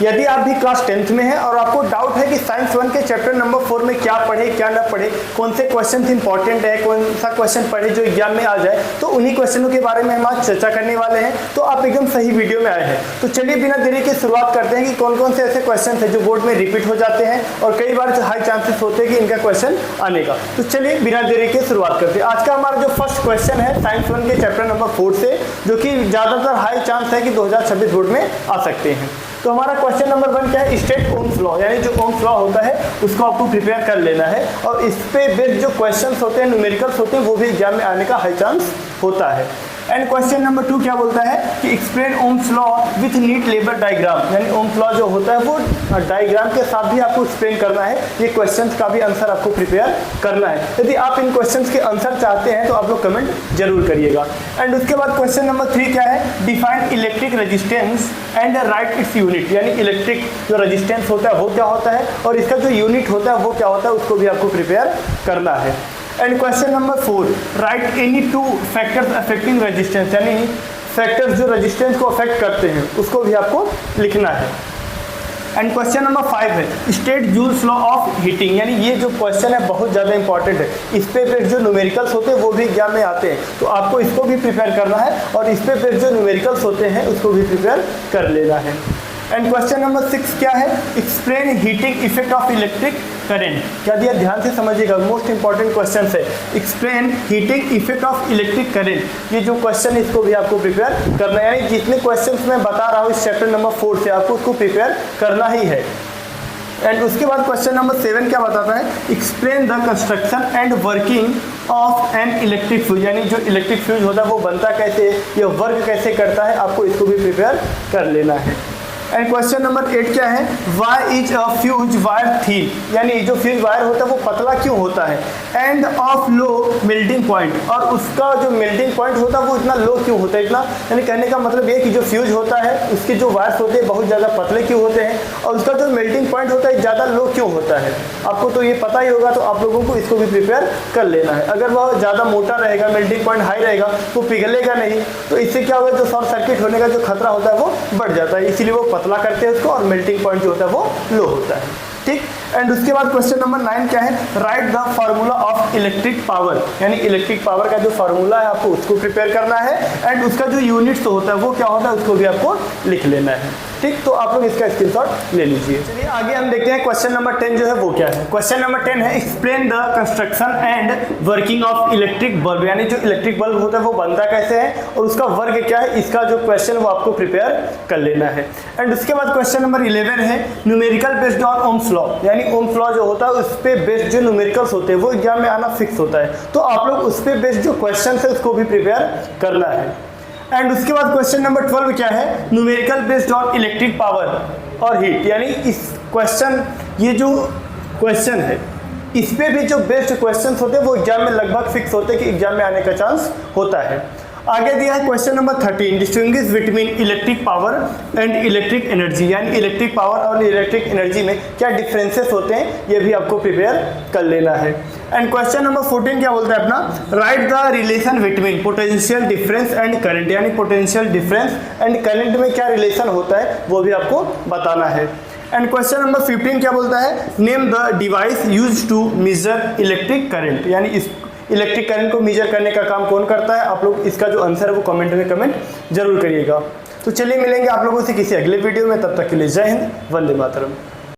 यदि आप भी क्लास 10th में हैं और आपको डाउट है कि साइंस 1 के चैप्टर नंबर 4 में क्या पढ़े क्या ना पढ़े, कौन से क्वेश्चन इंपॉर्टेंट है, कौन सा क्वेश्चन पढ़े जो एग्जाम में आ जाए, तो उन्हीं क्वेश्चनों के बारे में हम आज चर्चा करने वाले हैं। तो आप एकदम सही वीडियो में आए हैं। तो चलिए बिना देरी के शुरुआत करते हैं कि कौन कौन से ऐसे क्वेश्चन है जो बोर्ड में रिपीट हो जाते हैं और कई बार हाई चांसेस होते हैं कि इनका क्वेश्चन आने का। तो चलिए बिना देरी के शुरुआत करते हैं। आज का हमारा जो फर्स्ट क्वेश्चन है साइंस 1 के चैप्टर नंबर 4 से, जो कि ज़्यादातर हाई चांस है कि 2026 बोर्ड में आ सकते हैं। तो हमारा क्वेश्चन नंबर 1 क्या है, स्टेट ओम्स लॉ, यानी जो ओम्स लॉ होता है उसको आपको प्रिपेयर कर लेना है और इस पे बेस्ड जो क्वेश्चंस होते हैं, न्यूमेरिकल्स होते हैं, वो भी एग्जाम में आने का हाई चांस होता है। एंड क्वेश्चन नंबर 2 क्या बोलता है कि explain Ohm's law with neat labelled diagram, यानी ओम्स लॉ जो होता है वो डायग्राम के साथ भी आपको एक्सप्लेन करना है। ये क्वेश्चंस का भी आंसर आपको प्रिपेयर करना है। यदि आप इन क्वेश्चंस के आंसर चाहते हैं तो आप लोग कमेंट जरूर करिएगा। एंड उसके बाद क्वेश्चन नंबर 3 क्या है, define electric resistance and right its unit, यानी इलेक्ट्रिक जो रेजिस्टेंस होता है वो क्या होता है और इसका जो यूनिट होता है वो क्या होता है, उसको भी आपको प्रिपेयर करना है। And question number 4, right any 2 factors affecting resistance, यानी फैक्टर्स जो रेजिस्टेंस को अफेक्ट करते हैं उसको भी आपको लिखना है। एंड क्वेश्चन नंबर 5 है state joules law of heating, यानी ये जो क्वेश्चन है बहुत ज़्यादा इंपॉर्टेंट है। इस पे बेस्ड जो न्यूमेरिकल्स होते हैं वो भी एग्जाम में आते हैं, तो आपको इसको भी प्रिपेयर करना है और इस पे बेस्ड जो न्यूमेरिकल्स होते हैं उसको भी प्रिपेयर कर लेना है। एंड क्वेश्चन नंबर 6 क्या है, explain heating effect of electric current. क्या दिया, ध्यान से समझिएगा, मोस्ट इंपॉर्टेंट क्वेश्चन है। Explain heating effect of electric current, ये जो क्वेश्चन है इसको भी आपको प्रिपेयर करना है। यानी जितने क्वेश्चन मैं बता रहा हूँ इस चैप्टर नंबर 4 से आपको उसको प्रिपेयर करना ही है। एंड उसके बाद क्वेश्चन नंबर 7 क्या बताता है, explain the construction and working of an electric fuse, यानी जो इलेक्ट्रिक फ्यूज होता है वो बनता कैसे, ये वर्क कैसे करता है, आपको इसको भी प्रिपेयर कर लेना है। एंड क्वेश्चन नंबर 8 क्या है, why is a fuse wire thin, यानी जो फ्यूज वायर होता है वो पतला क्यों होता है, end of low melting point, और उसका जो मेल्टिंग पॉइंट होता है वो इतना लो क्यों होता है, इतना, यानी कहने का मतलब ये कि जो फ्यूज होता है उसके जो वायर्स होते हैं बहुत ज़्यादा पतले क्यों होते हैं और उसका जो मेल्टिंग पॉइंट होता है ज़्यादा लो क्यों होता है। आपको तो ये पता ही होगा, तो आप लोगों को इसको भी प्रिपेयर कर लेना है। अगर वह ज़्यादा मोटा रहेगा, मेल्टिंग पॉइंट हाई रहेगा तो पिघलेगा नहीं, तो इससे क्या होगा, जो शॉर्ट सर्किट होने का जो खतरा होता है वो बढ़ जाता है, इसीलिए वो पतला करते हैं उसको और मेल्टिंग पॉइंट जो होता है वो लो होता है। ठीक। एंड उसके बाद क्वेश्चन नंबर 9 क्या है, right the formula of electric power, यानी इलेक्ट्रिक पावर का जो फार्मूला है आपको उसको प्रिपेयर करना है। एंड उसका जो यूनिट्स होता है वो क्या होता है उसको भी आपको लिख लेना है। ठीक, तो आप लोग इसका स्क्रीनशॉट ले लीजिए। चलिए आगे हम देखते हैं क्वेश्चन नंबर 10 जो है वो क्या है। क्वेश्चन नंबर 10 है explain the construction and working of electric bulb, यानी जो इलेक्ट्रिक बल्ब होता है वो बनता कैसे है और उसका वर्क क्या है, इसका जो क्वेश्चन वो आपको प्रिपेयर कर लेना है। एंड उसके बाद क्वेश्चन नंबर 11 है numerical based on Ohm's law, यानी ओम्स लॉ जो होता है उस पे बेस्ड जो न्यूमेरिकल्स होते हैं वो एग्जाम में आना फिक्स होता है, तो आप लोग उस पे बेस्ड जो क्वेश्चन है उसको भी प्रिपेयर करना है। एंड उसके बाद क्वेश्चन नंबर 12 क्या है, numerical based on electric power और हीट, यानी इस क्वेश्चन, ये जो क्वेश्चन है इस पे भी जो बेस्ट क्वेश्चंस होते हैं वो एग्जाम में लगभग फिक्स होते हैं कि एग्जाम में आने का चांस होता है। आगे दिया है question number 13, distinguish between electric power and electric energy, यानी इलेक्ट्रिक पावर और इलेक्ट्रिक एनर्जी में क्या डिफरेंसेस होते हैं ये भी आपको प्रिपेयर कर लेना है। एंड क्वेश्चन नंबर 14 क्या बोलता है अपना, right the relation between potential difference and current, यानी पोटेंशियल डिफरेंस एंड करंट में क्या रिलेशन होता है वो भी आपको बताना है। एंड क्वेश्चन नंबर 15 क्या बोलता है, name the device used to measure electric current, यानी इस इलेक्ट्रिक करंट को मेजर करने का काम कौन करता है। आप लोग इसका जो आंसर है वो कमेंट में कमेंट जरूर करिएगा। तो चलिए मिलेंगे आप लोगों से किसी अगले वीडियो में, तब तक के लिए जय हिंद, वंदे मातरम।